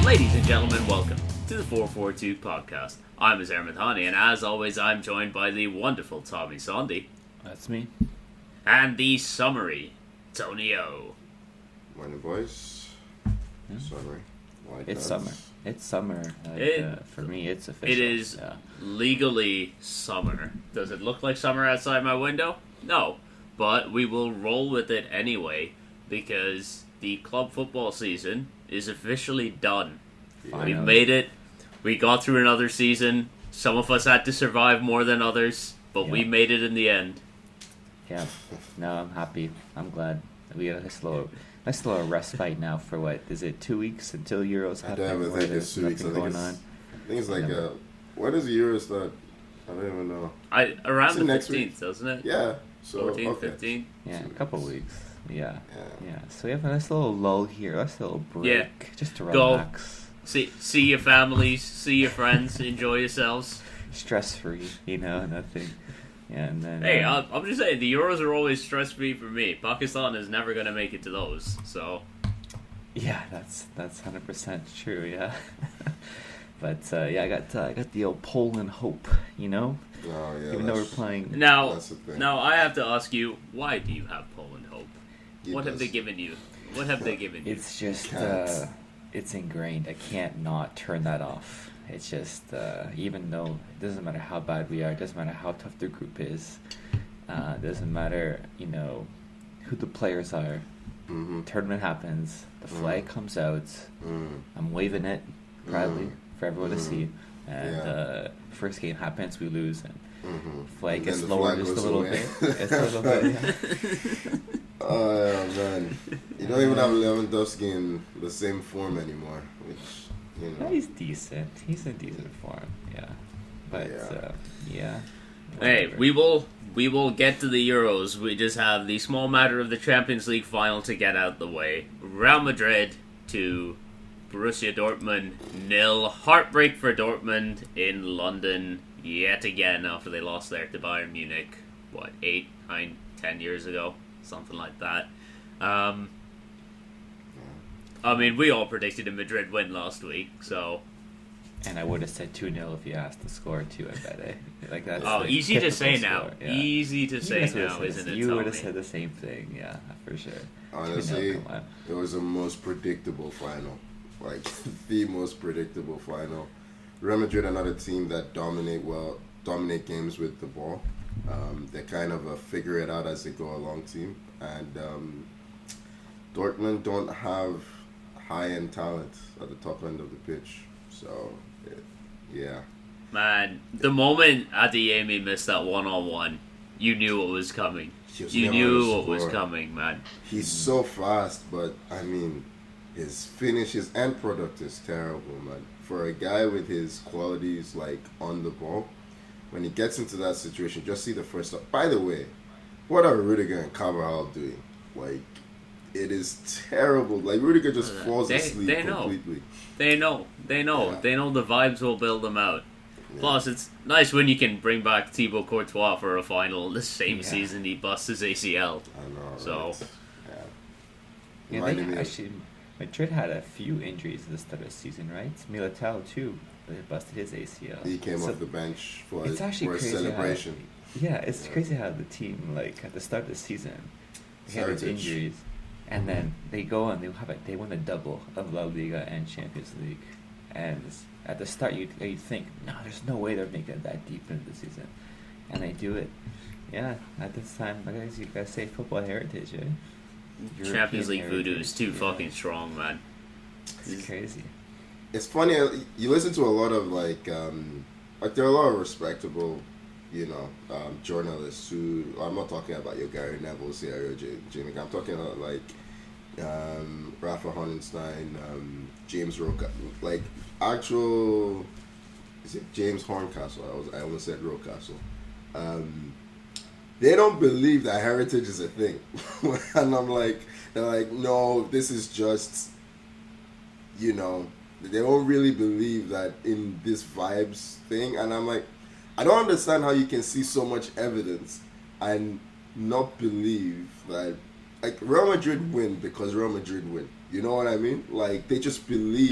Ladies and gentlemen, welcome to the 442 podcast. I'm Azar Madhani, and as always, I'm joined by the wonderful Tommy Sondi. That's me. And the summary, Tony O. Morning, boys. Summer. It's summer. It's summer. For me, it's official. It is legally summer. Does it look like summer outside my window? No. But we will roll with it anyway, because the club football season is officially done. Finally. We made it. We got through another season. Some of us had to survive more than others, but we made it in the end. Yeah. No, I'm happy. I'm glad. We got a nice little respite now for what? Is it 2 weeks until Euros happen? I don't think it's 2 weeks. I think it's like, when does the Euros start? I don't even know. Around the 15th, doesn't it? Yeah. So, 14th, 15th? Yeah, a couple weeks. Yeah. So we have a nice little lull here, a nice little break, just to relax. See your families, see your friends, enjoy yourselves. Stress-free, nothing. Yeah, and then... Hey, I'm just saying, the Euros are always stress-free for me. Pakistan is never going to make it to those, so... Yeah, that's 100% true, yeah. But, I got the old Poland hope, Oh, yeah. Even though we're playing... Now, I have to ask you, why do you have Poland hope? What have they given you? It's just, it's ingrained. I can't not turn that off. It's just, even though it doesn't matter how bad we are, it doesn't matter how tough the group is, it doesn't matter, who the players are. Mm-hmm. Tournament happens, the flag comes out, I'm waving it proudly for everyone to see, and first game happens, we lose, and flag gets lowered just a little bit. It's a little bit, yeah. Oh, man. You don't even have Lewandowski in the same form anymore, which, He's decent. He's in decent form, yeah. But, yeah. Hey, we will get to the Euros. We just have the small matter of the Champions League final to get out the way. Real Madrid to Borussia Dortmund 0. Heartbreak for Dortmund in London yet again after they lost there to Bayern Munich, 8, 9, 10 years ago? Something like that. We all predicted a Madrid win last week, so... And I would have said 2-0 if you asked the score too, I bet, Like that's easy to say now. Score, yeah. Easy to say now, isn't it, You would have said the same thing, yeah, for sure. Honestly, it was the most predictable final. Like, the most predictable final. Real Madrid, another team that dominate games with the ball. They kind of figure it out as they go along team. And Dortmund don't have high-end talent at the top end of the pitch. So, yeah. Man, the moment Adeyemi missed that one-on-one, you knew what was coming. You knew what was coming, man. He's so fast, but, his finish, his end product is terrible, man. For a guy with his qualities, on the ball, when he gets into that situation, just see the first stop. By the way, what are Rudiger and Carvajal doing? It is terrible. Rudiger just falls asleep completely. They know. Yeah. They know the vibes will build them out. Yeah. Plus, it's nice when you can bring back Thibaut Courtois for a final the same season he busts his ACL. I know, so, right? Actually, Madrid had a few injuries at the start of the season, right? Militao, too, busted his ACL. He came off the bench for a celebration. It's crazy how the team, at the start of the season, they had these injuries. And then they go and they win a double of La Liga and Champions League. And at the start, you think, no, there's no way they're making it that deep into the season. And they do it. Yeah, at this time, I guess you guys say football heritage, eh? Champions League voodoo is too fucking strong, man. It's crazy. It's funny, you listen to a lot of, there are a lot of respectable, journalists who, I'm not talking about your Gary Neville, Sierra Jimmy, I'm talking about, Rafa Honenstein, James Roca, actual, is it James Horncastle? I almost said Rocastle. They don't believe that heritage is a thing. And they're like, no, this is just, they don't really believe that in this vibes thing. And I'm like, I don't understand how you can see so much evidence and not believe that, Real Madrid win because Real Madrid win. You know what I mean? They just believe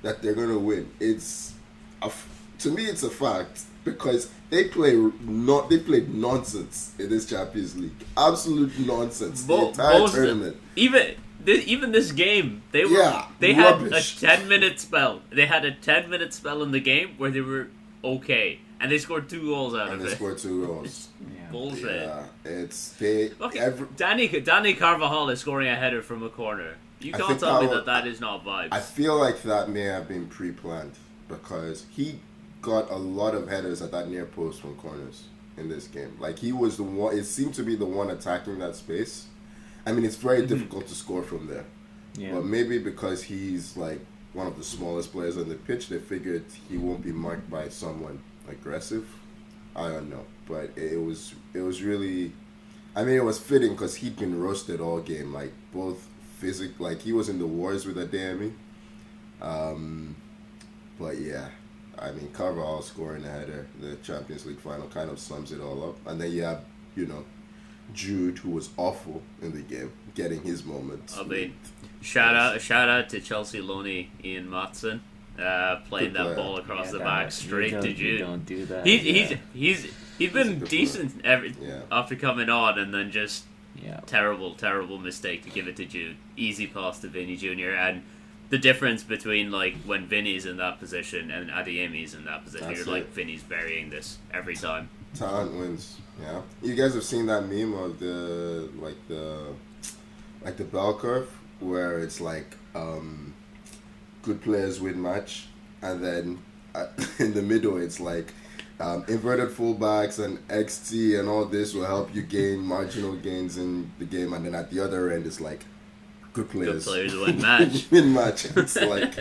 that they're gonna win. To me, it's a fact because they played nonsense in this Champions League. Absolute nonsense. The entire tournament. Even this game, they rubbish. had a 10-minute spell. They had a 10-minute spell in the game where they were okay, and they scored 2 goals out of it. And they scored 2 goals. Bullshit. Yeah, Danny Carvajal is scoring a header from a corner. You can't tell me that is not vibes. I feel like that may have been pre-planned because he got a lot of headers at that near post from corners in this game. Like he was the one. It seemed to be the one attacking that space. I mean, it's very difficult to score from there. Yeah. But maybe because he's like one of the smallest players on the pitch, they figured he won't be marked by someone aggressive. I don't know, but it was really. I mean, it was fitting because he'd been roasted all game, like both like he was in the wars with Adeyemi. But yeah, I mean, Carvajal scoring a header, the Champions League final kind of sums it all up. And then you have, Jude, who was awful in the game, getting his moments. I mean, shout out to Chelsea loanee Ian Matson, playing that ball across the back straight to Jude. Don't do that. He's been decent after coming on, and then just terrible mistake to give it to Jude. Easy pass to Vinny Jr. And the difference between like when Vinny's in that position and Adeyemi's in that position, you're like Vinny's burying this every time. Talent wins. Yeah, you guys have seen that meme of the bell curve where it's like good players win match, and then in the middle it's like inverted fullbacks and XT and all this will help you gain marginal gains in the game, and then at the other end it's like good players win match. Win match. It's like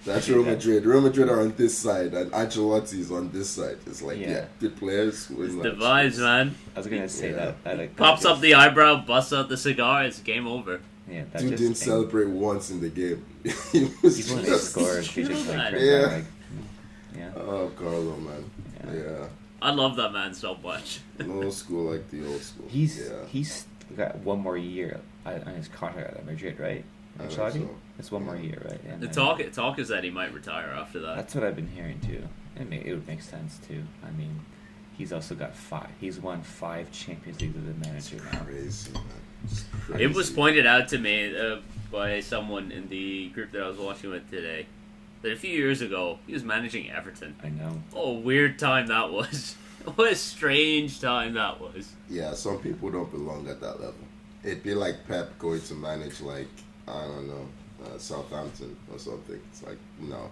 that's Real Madrid. Real Madrid are on this side, and Ancelotti's on this side. It's like, good players win match. The vibes, man. I was gonna say that. I like pops up the eyebrow, busts out the cigar. It's game over. Yeah, Dude didn't celebrate once in the game. He when they scored, he just Oh, Carlo, man. Yeah. I love that man so much. Old school like the old school. He's got one more year on his contract at Madrid, right? Ancelotti? It's one more year, right? Yeah, the talk is that he might retire after that. That's what I've been hearing too. It would make sense too. I mean, he's also got 5. He's won 5 Champions League as a manager now. Crazy, man. It's crazy. It was pointed out to me by someone in the group that I was watching with today that a few years ago he was managing Everton. I know. Oh, weird time that was. What a strange time that was. Yeah, some people don't belong at that level. It'd be like Pep going to manage like, I don't know, Southampton or something. It's like, no.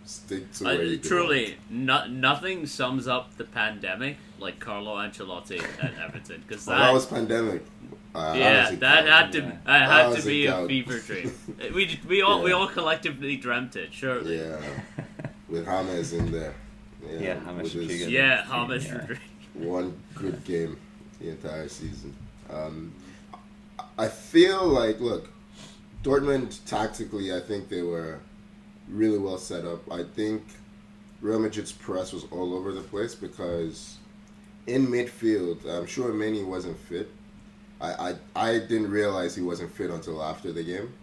Stick to where you truly, nothing sums up the pandemic like Carlo Ancelotti at Everton. Cause that was pandemic. That had to be a fever dream. We all collectively dreamt it, surely. Yeah, with James in there. Yeah, James Rodriguez. Yeah, James Rodriguez. One good game the entire season. I feel like, look, Dortmund tactically, I think they were really well set up. I think Real Madrid's press was all over the place because in midfield, I'm sure Manny wasn't fit. I didn't realize he wasn't fit until after the game.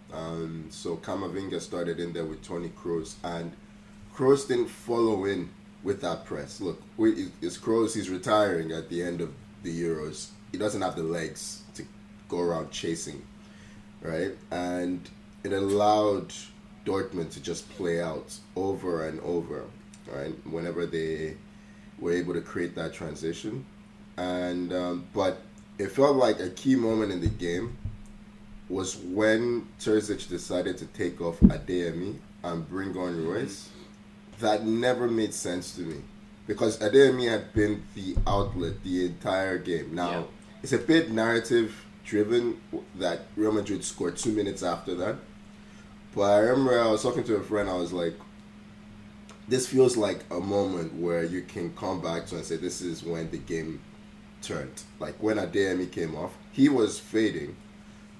So Camavinga started in there with Toni Kroos, and Kroos didn't follow in with that press. Look, it's Kroos, he's retiring at the end of the Euros. He doesn't have the legs to go around chasing, right? And it allowed Dortmund to just play out over and over, right? Whenever they were able to create that transition. And but it felt like a key moment in the game was when Terzic decided to take off Adeyemi and bring on Royce. That never made sense to me because Adeyemi had been the outlet the entire game. Now, it's a bit narrative driven that Real Madrid scored 2 minutes after that. But I remember I was talking to a friend, I was like, this feels like a moment where you can come back to and say this is when the game turned. Like when Adeyemi came off, he was fading,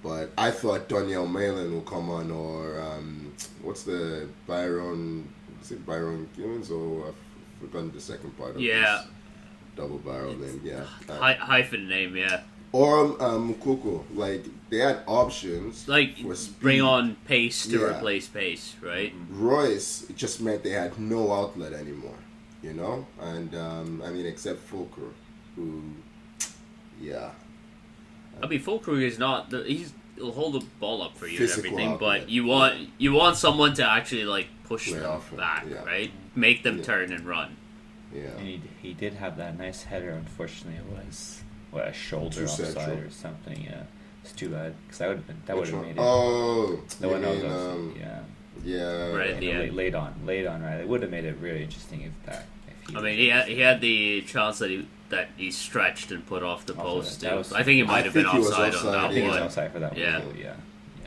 but I thought Daniel Malin will come on, or what's the Byron Gibbons, or I've forgotten the second part of this double barrel name. Yeah, hyphen name. Or Mukoko. Like, they had options. Like, for speed. bring on pace to Yeah. replace pace, right? Royce, it just meant they had no outlet anymore, you know? And, I mean, except Fulker, who, yeah. I mean, Fulkrug is not... He'll hold the ball up for you and Physical everything, outlet. but you want someone to actually, like, push Play them off him, back, yeah. right? Make them Yeah. turn and run. Yeah. And he did have that nice header. Unfortunately, it was a shoulder Too offside central. or something. Yeah, it's too bad because that would Which have one? made it. Oh, the you one that was mean, offside, yeah. yeah. Right. And Yeah. late on, right? It would have made it really interesting if he. I mean, he had the chance that he stretched and put off the Also, post, that too. was- I think he might I have been think he was offside on offside, that I think he was one. outside for that Yeah. one. Too, yeah.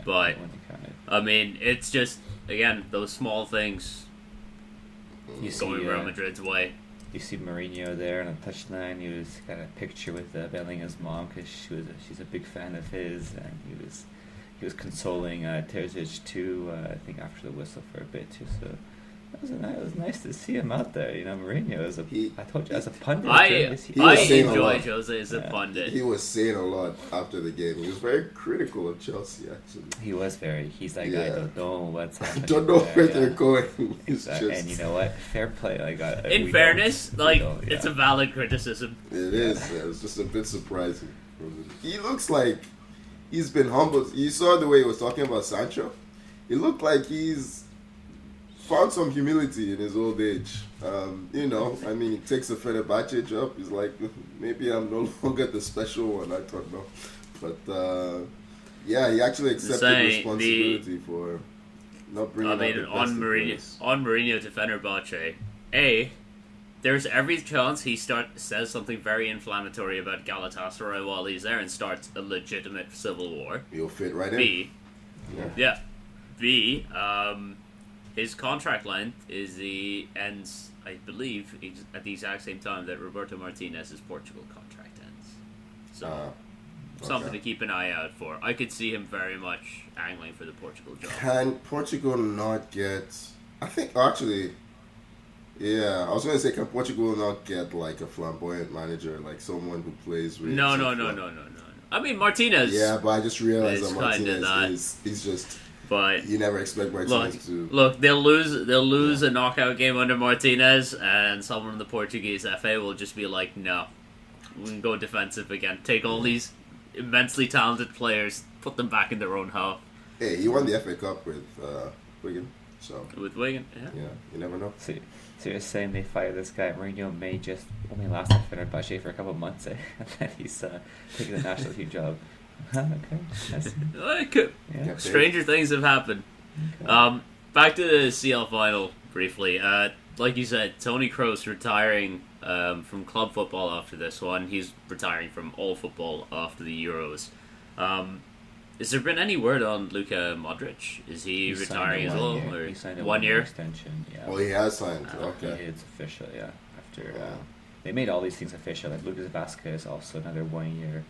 But- that one he counted. I mean, it's just, again, those small things You see, going Real Madrid's way. You see Mourinho there on the touchline. He was got a picture with Bellingham's mom because she's a big fan of his, and he was consoling Terzic too. I think after the whistle for a bit too. So it was nice to see him out there. You know, Mourinho I told you as a pundit. I was saying a enjoy lot. Jose as a Yeah. pundit. He was saying a lot after the game. He was very critical of Chelsea, actually. He was very. He's like, Yeah. I don't know what's I happening. don't know there, where yeah. they're going. It's Exactly. just, And you know what? Fair play. In fairness, it's a a valid criticism. it is. Yeah, it's just a bit surprising. He looks like he's been humbled. You saw the way he was talking about Sancho. It looked like he's found some humility in his old age. You know, I mean, he takes a Fenerbahce job. He's like, maybe I'm no longer the special one. I don't know. But, yeah, he actually accepted Saying responsibility for not bringing I mean, out the on best of Mourinho, players. on Mourinho to Fenerbahce, there's every chance he says something very inflammatory about Galatasaray while he's there and starts a legitimate civil war. You'll fit right in. B, Yeah. yeah. B, his contract length ends, I believe, at the exact same time that Roberto Martinez's Portugal contract ends. So, something Okay. to keep an eye out for. I could see him very much angling for the Portugal job. Can Portugal not get? I think actually, yeah. I was going to say, can Portugal not get like a flamboyant manager, like someone who plays with? No. I mean, Martinez. Yeah, but I just realized It's that kinda not. Martinez he's just. But You never expect Martinez to. look, they'll lose a knockout game under Martinez, and someone in the Portuguese FA will just be like, no, we can go defensive again. Take all these immensely talented players, put them back in their own half. Hey, he won the FA Cup with Wigan, so With Wigan, yeah. yeah, you never know. So you're saying they fired this guy Mourinho may just only last at Fenerbahce for a couple of months, and then he's taking the national team job. Okay, I see. It could- Yeah. Stranger things have happened. Okay. Back to the CL final briefly. Like you said, Tony Kroos retiring from club football after this one. He's retiring from all football after the Euros. Has there been any word on Luka Modric? Is he signed retiring a as well? 1 year. Or He signed a 1 year? extension. Yeah. Oh, he has signed. Yeah, Okay. it's official. Yeah. After Wow. they made all these things official, like Lucas Vasquez also another 1 year.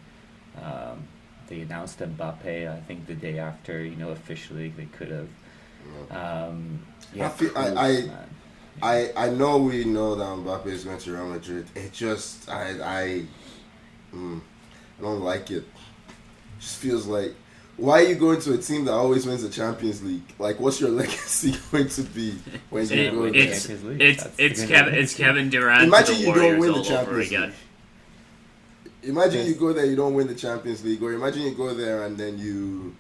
They announced Mbappe. I think the day after, officially they could have. Yeah, I feel- Kroos, man. I know we know that Mbappe is going to Real Madrid. It just I don't like it. Just feels like, why are you going to a team that always wins the Champions League? Like, what's your legacy going to be when you go there? It's Champions League. it's That's it's the Kevin good it's Kevin Durant Imagine to the you don't Warriors win the all over Champions again. League. Imagine Yes. you go there, you don't win the Champions League, or imagine you go there and then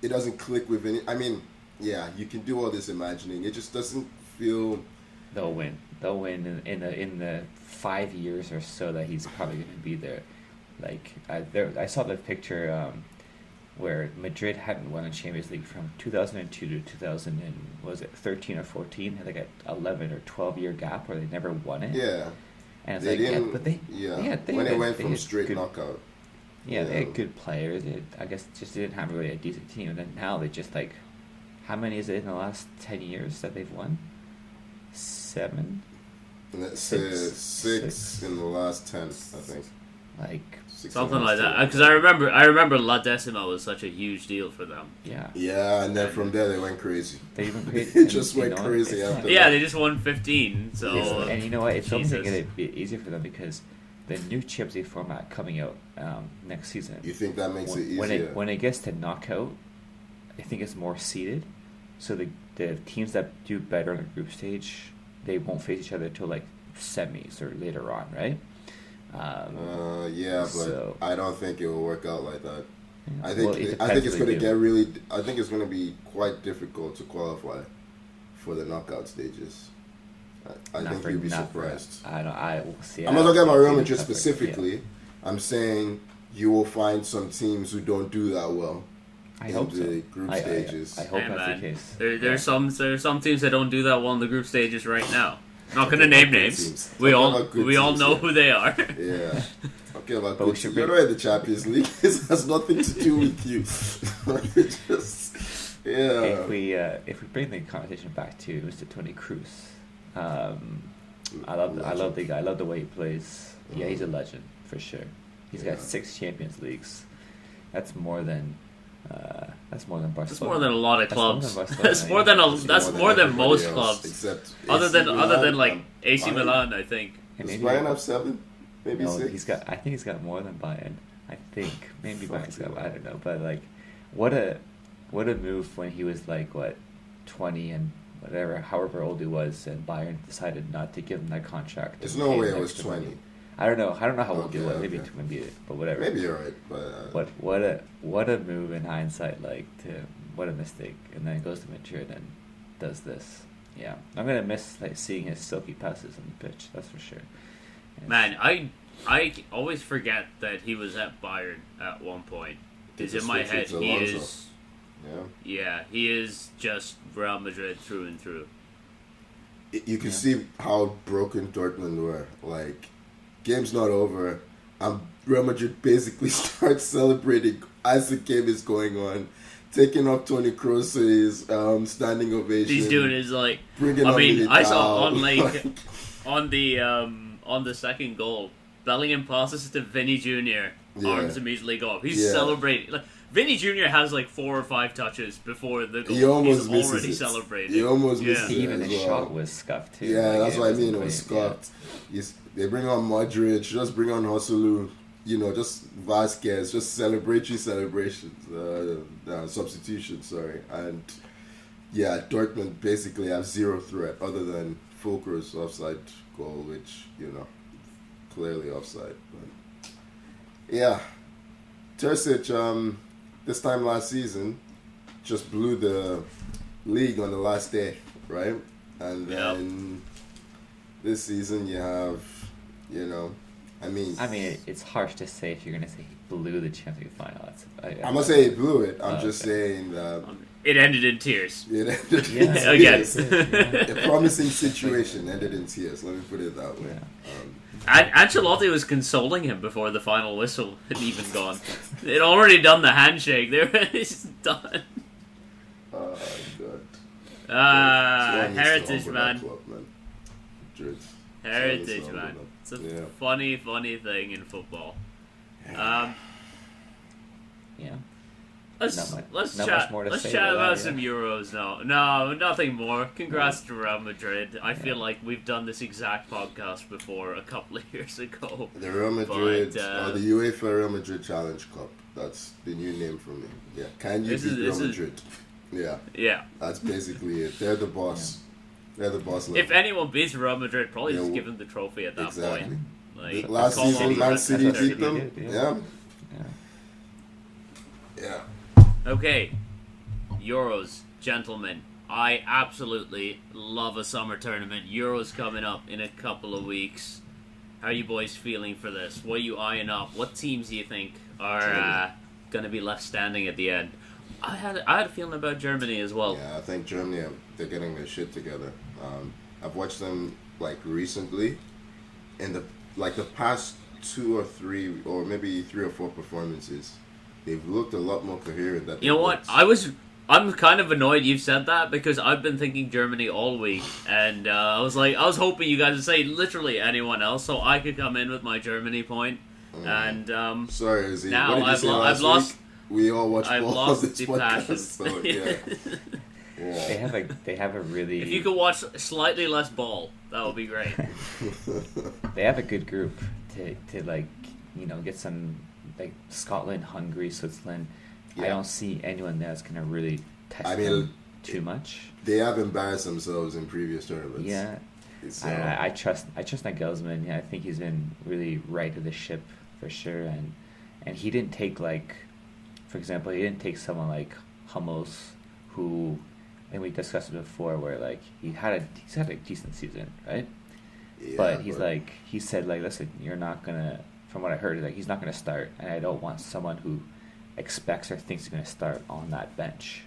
it doesn't click with any. I mean, yeah, you can do all this imagining. It just doesn't feel. They'll win. They'll win in the 5 years or so that he's probably going to be there. Like I saw the picture where Madrid hadn't won a Champions League from 2002 to 2013 or 14, had like a 11 or 12 year gap where they never won it. Yeah, And it's they like, didn't. yeah, but they when had- it went they from had straight good, knockout. Yeah, they Yeah. had good players. I guess just didn't have really a decent team. And then now they just like, how many is it in the last 10 years that they've won? 7? And that's Six. six in the last 10, I think. Like, 6 in Something the like last that. 10. Because I remember La Decima was such a huge deal for them. yeah. Yeah, and then from there they went crazy. They even created, It just you went know, crazy it's after not- Yeah, they just won 15. So and you know what? It's only Jesus. going to be easier for them because the new Champions League format coming out next season. You think that makes it easier? When it gets to knockout, I think it's more seeded. So the teams that do better in the group stage, they won't face each other till like semis or later on, right? But I don't think it will work out like that. Yeah. I think it's going to get really. I think it's going to be quite difficult to qualify for the knockout stages. I think you'd be surprised. We'll see. I'm not talking about Real Madrid specifically. Yeah. I'm saying you will find some teams who don't do that well. I hope the group stages. I hope that's the case. There's some teams that don't do that well in the group stages right now. Not gonna name names. We all know who they are. Yeah. Okay, about good teams. You're not in the Champions League. This has nothing to do with you. If we bring the conversation back to Mr. Toni Kroos, I love the guy. I love the way he plays. Yeah, he's a legend for sure. He's got 6 Champions Leagues. That's more than Barcelona. That's more than a lot of clubs. That's more than most clubs. Except other than like AC Milan, I think. Does Bayern have 7? Maybe 6. I think he's got more than Bayern. I think maybe Bayern's got. I don't know, but like, what a move when he was like 20 and whatever, however old he was, and Bayern decided not to give him that contract. There's no way it was 20. Money. I don't know how old he was. Maybe but whatever. Maybe you're right, but what a move in hindsight. What a mistake, and then goes to Madrid and does this. Yeah, I'm gonna miss seeing his silky passes on the pitch. That's for sure. Man, I always forget that he was at Bayern at one point. Because in my head he is. Yeah, he is just Real Madrid through and through. You can see how broken Dortmund were. Like, game's not over. Real Madrid basically starts celebrating as the game is going on, taking up Toni Kroos's standing ovation. He's doing his I saw on the second goal, Bellingham passes to Vinny Jr. Arms immediately go up. He's celebrating. Vinny Jr. has 4 or 5 touches before the goal. He's already celebrating. He almost misses it. Even his shot was scuffed too. Yeah, that's what I mean. It was scuffed. Yeah. They bring on Modric, just bring on Joselu, just Vasquez, just celebratory celebrations, substitutions, sorry. And yeah, Dortmund basically have 0 threat other than Fulker's offside goal, which, clearly offside. But yeah, Terzic, this time last season, just blew the league on the last day, right? And then this season you have, I mean, it's harsh to say if you're going to say he blew the Champions League final. I'm not saying he blew it. I'm just saying that it ended in tears. It ended in tears. A promising situation ended in tears. Let me put it that way. Ancelotti was consoling him before the final whistle had even gone. They'd already done the handshake. It's done. Oh, God. Heritage, man. Heritage, so man. It's a funny thing in football. Yeah. Let's chat about some Euros now. No, nothing more. Congrats to Real Madrid. I feel like we've done this exact podcast before a couple of years ago. The Real Madrid, the UEFA Real Madrid Challenge Cup. That's the new name for me. Yeah, can you beat Real Madrid? Yeah. That's basically it. They're the boss. They're the boss level. If anyone beats Real Madrid, probably just give them the trophy at that point. Like, last season, Man City beat them. Yeah. Okay, Euros, gentlemen. I absolutely love a summer tournament. Euros coming up in a couple of weeks. How are you boys feeling for this? What are you eyeing up? What teams do you think are going to be left standing at the end? I had a feeling about Germany as well. Yeah, I think Germany, they're getting their shit together. I've watched them recently, in the past 2 or 3 or maybe 3 or 4 performances. They've looked a lot more coherent. You know what? I'm kind of annoyed you've said that because I've been thinking Germany all week, and I was hoping you guys would say literally anyone else so I could come in with my Germany point. And sorry, Izzy. Now what did you say I've lost. We all watch ball on this the podcast, passion. so yeah. They have a really. If you could watch slightly less ball, that would be great. They have a good group to like get some like Scotland, Hungary, Switzerland. Yeah. I don't see anyone that's gonna really test them too much. They have embarrassed themselves in previous tournaments. Yeah. So, I trust Nagelsmann. Yeah, I think he's been really right of the ship for sure, and he didn't take like, for example, he didn't take someone like Hummels, who, and we discussed it before, where like he's had a decent season, right? yeah, But he said like, listen, you're not gonna. From what I heard, like he's not gonna start, and I don't want someone who expects or thinks he's gonna start on that bench,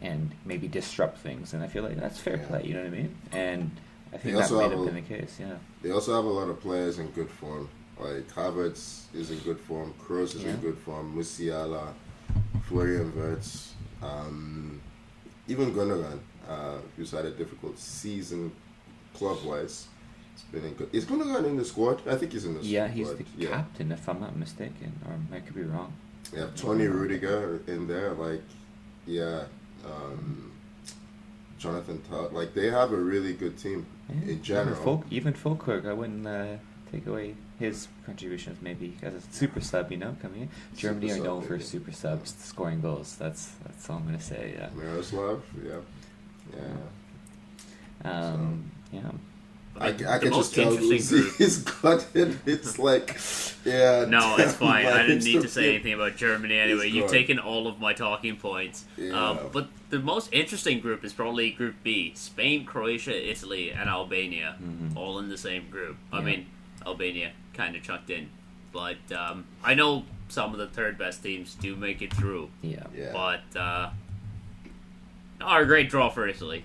and maybe disrupt things. And I feel like that's fair play. You know what I mean? And I think that might have been the case. Yeah. They also have a lot of players in good form. Like Havertz is in good form, Kroos is in good form, Musiala, Florian Wirtz, even Gundogan, who's had a difficult season club-wise. Is Gundogan in the squad? I think he's in the squad. Yeah, he's the captain, if I'm not mistaken, or I could be wrong. You have Tony Rudiger in there, Jonathan Todd. Like, they have a really good team in general. Even Fulkirk, I wouldn't take away his contributions maybe as a super sub, coming in. Germany are known for super subs scoring goals. That's all I'm gonna say. Yeah. Miroslav, yeah. Yeah. I can just tell he's gutted. It's like, yeah. No, it's fine. I didn't need to say anything about Germany anyway. You've taken all of my talking points. Yeah. But the most interesting group is probably Group B. Spain, Croatia, Italy, and Albania. Mm-hmm. All in the same group. I mean, Albania kind of chucked in. But I know some of the third best teams do make it through. Yeah. But a great draw for Italy.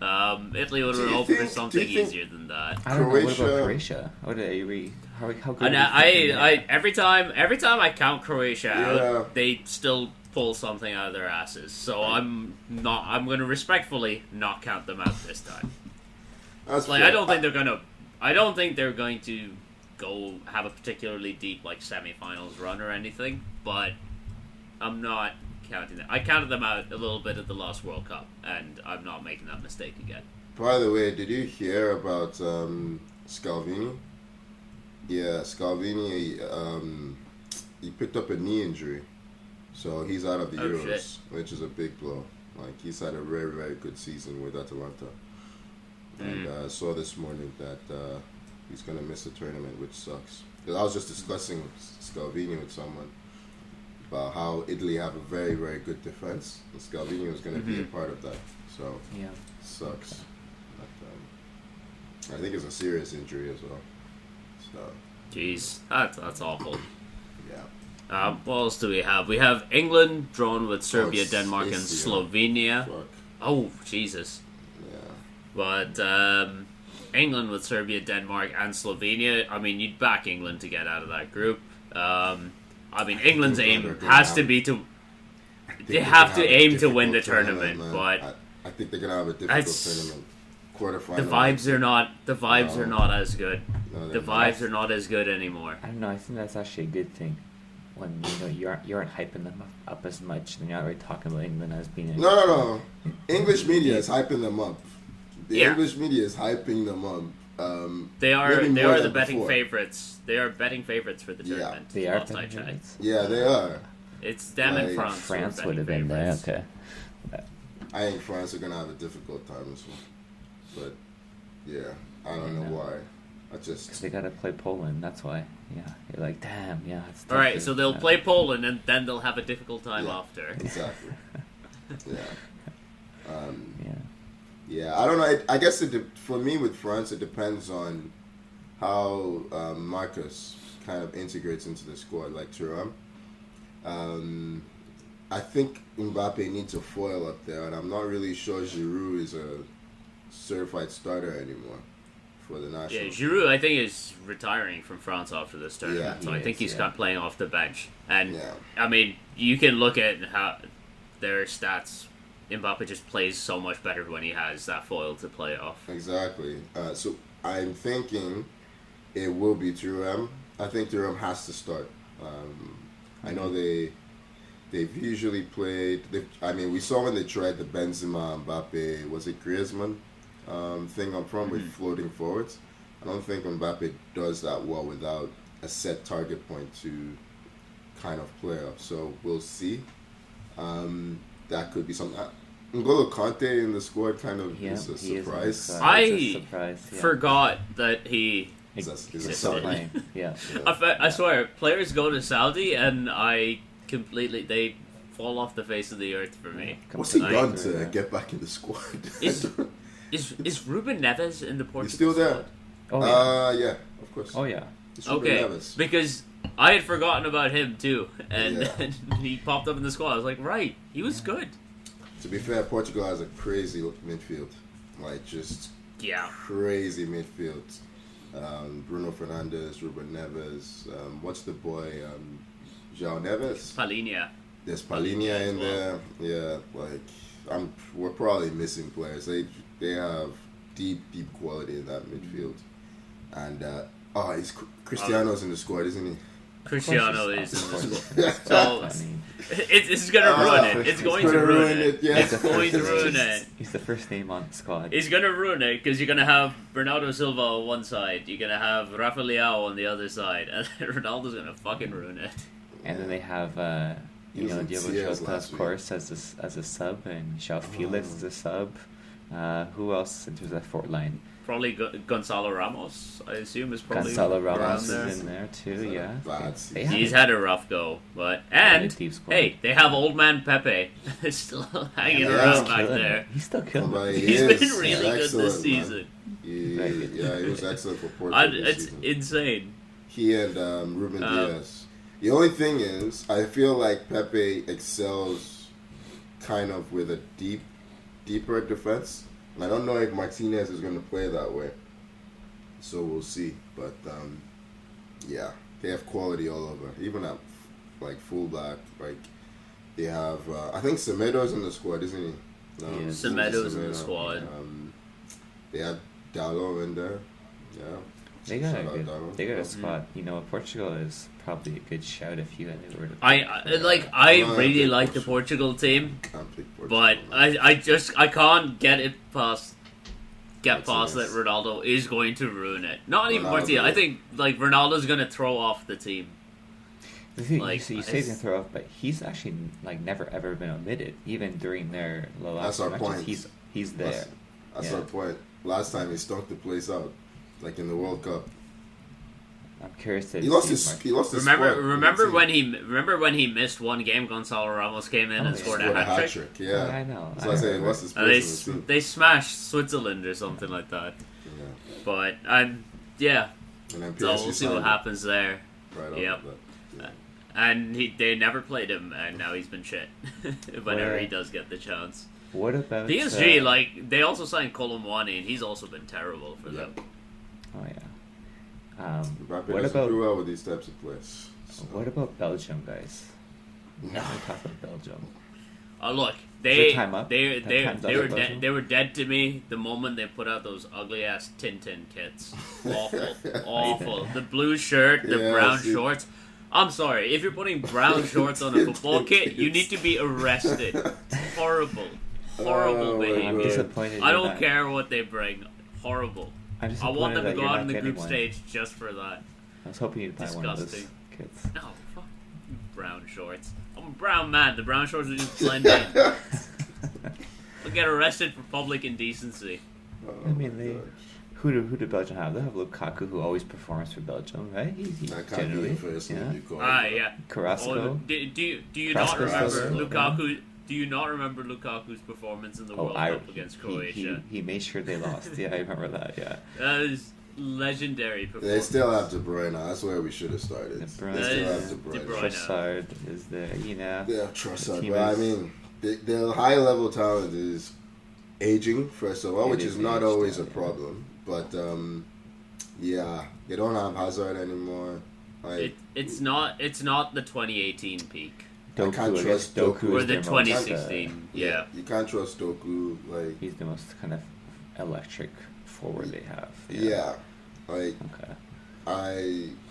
Italy would have hoped for something easier than that. I don't know. What about Croatia? How good? And I every time I count Croatia out, they still pull something out of their asses. So I'm going to respectfully not count them out this time. That's like fair. I don't think they're going to go have a particularly deep like semifinals run or anything. But I'm not counting them. I counted them out a little bit at the last World Cup, and I'm not making that mistake again. By the way, did you hear about Scalvini? Yeah, Scalvini, he picked up a knee injury, so he's out of the Euros, which is a big blow. Like, he's had a very, very good season with Atalanta. And I saw this morning that he's going to miss the tournament, which sucks. Because I was just discussing Scalvini with someone about how Italy have a very, very good defense. And Scalvini was going to be a part of that. So, sucks. Okay. But, I think it's a serious injury as well. So, jeez, that's awful. Yeah. What else do we have? We have England drawn with Serbia, Denmark, and Slovenia. Fuck. Oh, Jesus. Yeah. But England with Serbia, Denmark, and Slovenia. I mean, you'd back England to get out of that group. I mean, England's aim has to be to. They have to aim to win the tournament, but I think they're gonna have a difficult tournament. Quarterfinal. The vibes are not as good. No, the vibes are not as good anymore. I don't know. I think that's actually a good thing. When you aren't hyping them up as much, and you're not really talking about England as being. No. English media is hyping them up. The English media is hyping them up. They are the betting favorites. They are betting favorites for the tournament. They are betting favorites. Yeah, they are. It's them and France. France would have been there. Okay. I think France are gonna have a difficult time as well. But yeah, I don't know why. Because they gotta play Poland. That's why. Yeah, you're like, damn. Yeah. It's all right, so they'll play Poland, and then they'll have a difficult time after. Exactly. Yeah, I don't know. I guess for me with France, it depends on how Marcus kind of integrates into the squad, like Thuram. I think Mbappe needs a foil up there, and I'm not really sure Giroud is a certified starter anymore for the national. Yeah, Giroud, I think, is retiring from France after this tournament, so I think he's got playing off the bench. And, I mean, you can look at how their stats. Mbappe just plays so much better when he has that foil to play off. Exactly. So I'm thinking it will be Thuram. I think Thuram has to start. I know they've usually played. We saw when they tried the Benzema, Mbappe, was it Griezmann thing up front with floating forwards. I don't think Mbappe does that well without a set target point to kind of play off. So we'll see. That could be something. N'Golo Kante in the squad kind of is a surprise. I forgot that he Is Still playing. Yeah. I swear, players go to Saudi and they fall off the face of the earth for me. What's he done to get back in the squad? Is Ruben Neves in the Portugal He's still there. squad? Oh yeah. Yeah, of course. Oh yeah. It's Ruben Okay, Neves. because I had forgotten about him too, and Yeah. he popped up in the squad. I was like, right, he was good. To be fair, Portugal has a crazy midfield. Like, just crazy midfield. Bruno Fernandes, Ruben Neves. What's the boy? João Neves? Palhinha. There's Palhinha in there. Yeah, like, we're probably missing players. They have deep quality in that midfield. And, Cristiano's in the squad, isn't he? Cristiano is in the squad. So, it's going to ruin it. It's going to ruin it. Yeah. It's going to ruin it. He's the first name on the squad. He's going to ruin it because you're going to have Bernardo Silva on one side. You're going to have Rafa Leao on the other side. And Ronaldo's going to fucking ruin it. And then they have, Diogo Jota, of course, as a sub, and João Felix as a sub. Who else in terms of that forward line? Probably Gonzalo Ramos, I assume, is probably Gonzalo Ramos around is in there too, yeah. He's had a rough go, but hey, they have old man Pepe still hanging around back there. He's still killing it. He's been really good this season. Yeah, he was excellent for Portugal this It's season. insane. He and Ruben Diaz. The only thing is, I feel like Pepe excels kind of with a deeper defense. And I don't know if Martinez is going to play that way. So we'll see. But, yeah, they have quality all over. Even at, like, fullback. Like, they have, I think Semedo's in the squad, isn't he? Semedo's in the squad. They have Dalot in there. Yeah. They got a squad. You know, Portugal is probably a good shout if you had were to. I really like the Portugal team, but I can't get past that Ronaldo is going to ruin it. Not even Martinez. I think like Ronaldo's going to throw off the team. The thing, you say he's going to throw off, but he's actually like never ever been omitted, even during their last matches. Point. He's there. That's our point. Last time he stunk the place out, like in the World Cup. I'm curious to. He lost his. Remember when he missed one game? Gonzalo Ramos came in and scored a hat trick. Yeah, I know. So I say he lost his place. They smashed Switzerland or something like that. Yeah. But And then so we'll see what happens there. Right. Yep. And they never played him, and now he's been shit. Whenever he does get the chance. What about PSG? They also signed Colomwani, and he's also been terrible for them. Oh yeah. What about do well with these types of players? So. What about Belgium, guys? No, talk about Belgium. Look, they were dead to me the moment they put out those ugly ass Tintin kits. Awful. The blue shirt, the brown shorts. I'm sorry, if you're putting brown shorts on a football kit, you need to be arrested. Horrible behavior. I'm disappointed. I don't care what they bring. Horrible. I want them to go out in the group stage just for that. I was hoping you'd buy one of those kits. No, fuck brown shorts. I'm a brown man. The brown shorts are just blend in. They'll get arrested for public indecency. I mean, who do Belgium have? They have Lukaku, who always performs for Belgium, right? He's generally, yeah. Carrasco. Do you not remember Lukaku? Do you not remember Lukaku's performance in the World Cup against Croatia? He made sure they lost. Yeah, I remember that. Yeah, that is legendary performance. They still have De Bruyne. That's where we should have started. They still have De Bruyne. Trossard is there. You know. Yeah, Trossard. But I mean, the high level talent is aging first of all, which is not always a problem. But yeah, they don't have Hazard anymore. It's not the 2018 peak. I can't trust Doku. Or the 2016. Yeah. You can't trust Doku. Like, he's the most kind of electric forward they have. Yeah. Like,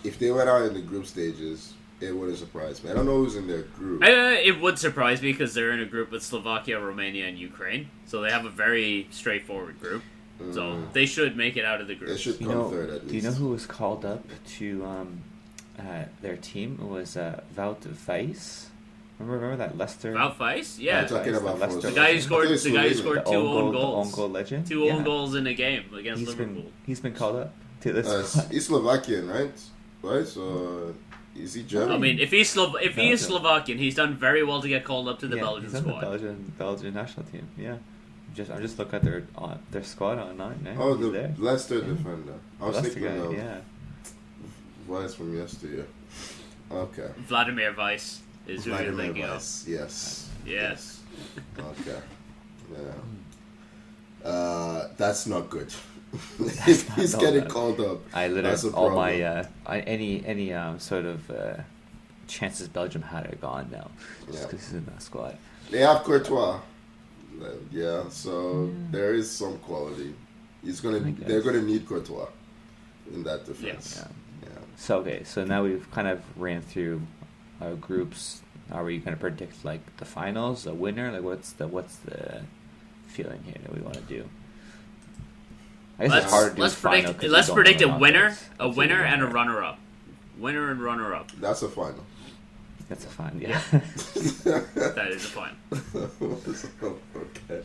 if they went out in the group stages, it wouldn't surprise me. I don't know who's in their group. It would surprise me because they're in a group with Slovakia, Romania, and Ukraine. So they have a very straightforward group. So they should make it out of the group. They should come third at least. Do you know who was called up to their team? It was Wout Weiss. Remember that Leicester? Wout Weiss? Yeah. I'm talking about Leicester. The guy who scored two own goals. Own goal legend. Two own goals in a game against Liverpool. He's been called up to this squad. He's Slovakian, right? Right? So is he German? I mean, if he is Slovakian, he's done very well to get called up to the Belgian he's squad. On the Belgian national team. Yeah. I'm just looking at their squad online now. Oh, He's the there. Leicester defender. I was Leicester thinking guy, of yeah. Weiss from yesteryear. Okay. Vladimir Weiss is who you're thinking of. Yes. Yes. Okay. Yeah. That's not good. If he's getting called up, I literally that's a all problem. my any sort of chances Belgium had are gone now. Just Yeah. because he's in that squad. They have Courtois. Yeah, so there is some quality. They're gonna need Courtois in that defense. Yeah. So okay, so now we've kind of ran through our groups. Are we gonna predict like the finals, a winner? Like what's the feeling here that we want to do? I guess it's hard to do final 'cause let's we don't predict know a winner, knockouts. and a runner-up. Winner and runner-up. That's a final. That's a fine, yeah. That is a final. Okay.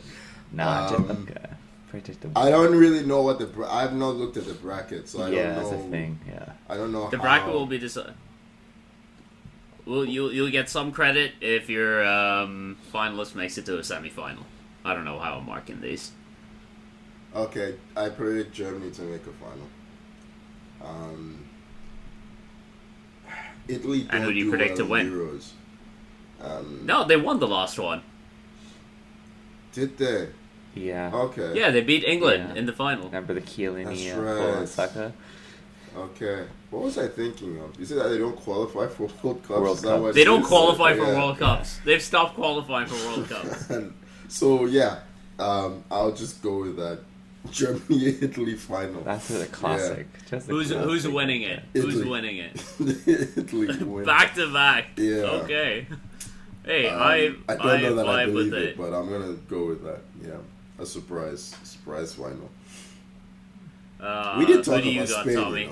Okay. Predict the I don't really know what I've not looked at the bracket, so I don't know. that's the thing. Yeah. I don't know. The bracket will be decided. Well, you'll get some credit if your finalist makes it to a semi-final. I don't know how I'm marking these. Okay, I predict Germany to make a final. Italy. And who do you predict to win? Euros. No, they won the last one. Did they? Yeah. Okay. Yeah, they beat England in the final. Remember the Chiellini That's goal in right. Saka? Okay. What was I thinking of? You said that they don't qualify for World Cups? World Is that Cup. what They it don't is? qualify for Yeah. World Cups. They've stopped qualifying for World Cups. So yeah, I'll just go with that. Germany Italy final. That's a classic. Just a Who's classic. winning it? Italy. Who's winning it? Italy win. Back to back. Yeah. Okay. Hey, I don't know that I vibe believe with it, but I'm gonna go with that. Yeah, a surprise final. We did talk who do you about got, Spain, Tommy? you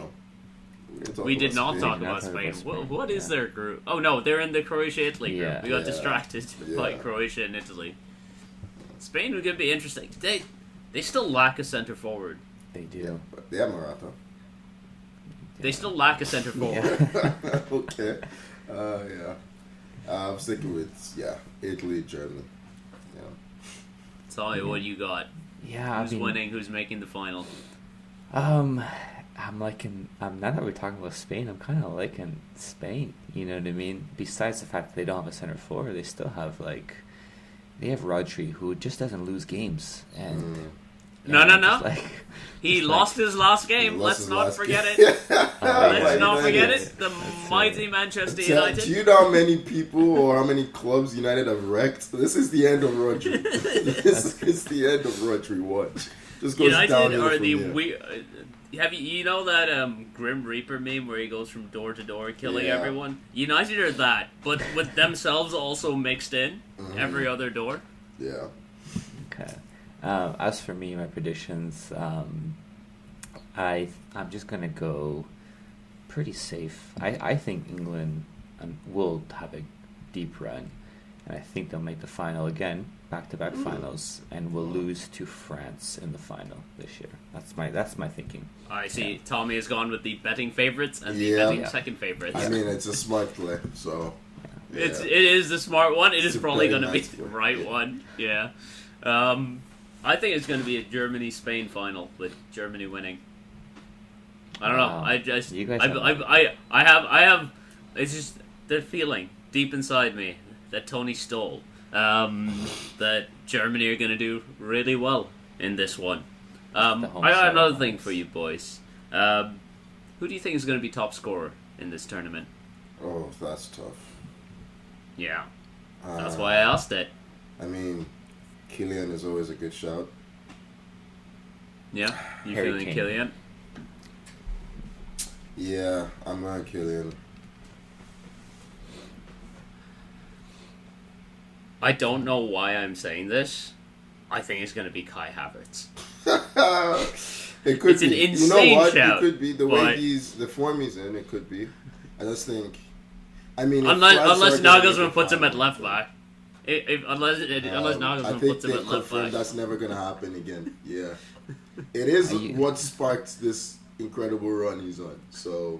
know. We did not Spain. talk Not about talk Spain. about Spain, What is yeah. their group? Oh no, they're in the Croatia-Italy group. Yeah. We got Yeah. distracted by Yeah. Croatia and Italy. Spain would be interesting. They still lack a center forward. They do. Yeah, but they have Morata. They still lack a center forward. Yeah. Okay. Yeah. I'm sticking with Italy, Germany. Yeah. Tommy, what you got? Yeah, Who's winning? Who's making the final? I'm liking. Now that we're talking about Spain, I'm kind of liking Spain. You know what I mean? Besides the fact that they don't have a center forward, they still have they have Rodri, who just doesn't lose games, and No. just He lost his last game. Let's not forget it. Let's Let's not United. forget it. The mighty Manchester Do United. you know how many people or how many clubs United have wrecked? This is the end of Rodri. This is the end of Rodri. Watch. Just goes United downhill are from the here. have you know that Grim Reaper meme where he goes from door to door killing Yeah. everyone? United are that, but with themselves also mixed in every other door. Yeah. Okay. As for me, my predictions, I'm just gonna go pretty safe. I think England will have a deep run, and I think they'll make the final again, back-to-back finals, and will lose to France in the final this year. That's my thinking. I see. Tommy has gone with the betting favorites and the Yeah. betting Yeah. second favorites. I mean, it's a smart play, so. Yeah. It is the smart one. It is a probably very going to be nice the one. right one. Yeah. I think it's going to be a Germany-Spain final with Germany winning. I don't know. Wow. I just You guys I have it's just the feeling deep inside me that Tony stole that Germany are going to do really well in this one. I the home got another side. thing for you boys. Who do you think is going to be top scorer in this tournament? Oh, that's tough. Yeah. That's why I asked it. I mean, Kylian is always a good shout. Yeah, you Harry feeling Kane. Kylian? Yeah, I'm going Kylian. I don't know why I'm saying this. I think it's going to be Kai Havertz. It could It's be. an insane You know what? shout, It could be the but- way the form he's in. It could be. I just think. I mean, if Unless France are gonna Nagelsmann make a puts him at final, left back. Unless I Nagelsmann think puts him they at left confirmed back. that's never gonna happen again. Yeah, it is what sparked this incredible run he's on. So